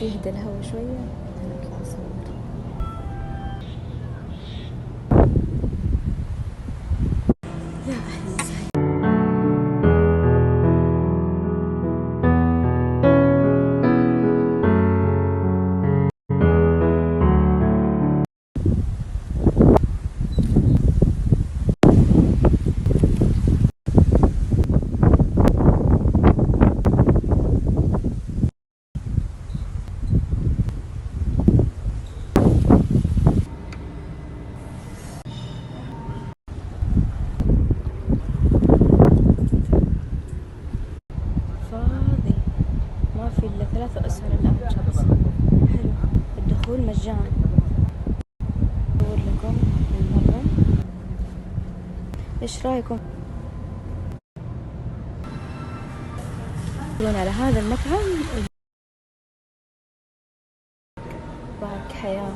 يهدى الهوا شوية نطلع نصور. يا أهلا وسهلا. فاضي، ما في إلا 3 أسهم الآن شخص. حلو، الدخول مجانا. أقول لكم بالمرة، إيش رأيكم تدخلون على هذا المطعم؟ بارك حياة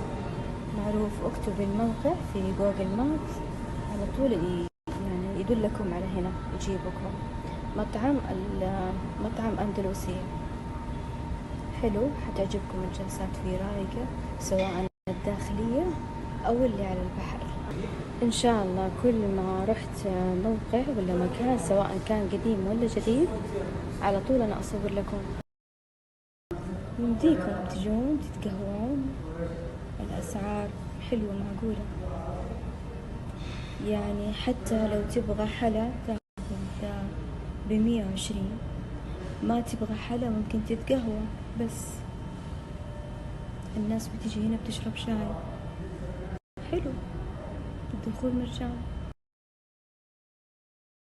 معروف. اكتبوا الموقع في جوجل مابس على طول يعني يدلكم على هنا، يجيبكم. مطعم أندلسي حلو، حتعجبكم الجلسات فيه رايقة، سواء الداخلية أو اللي على البحر. إن شاء الله كل ما رحت موقع ولا مكان، سواء كان قديم ولا جديد، على طول أنا أصور لكم. يمديكم تجون تتقهوون، الأسعار حلوة معقولة. يعني حتى لو تبغى حلا تاخذ ب120، ما تبغى حلا ممكن تتقهوى بس. الناس بتيجي هنا بتشرب شاي. حلو، الدخول مجاني.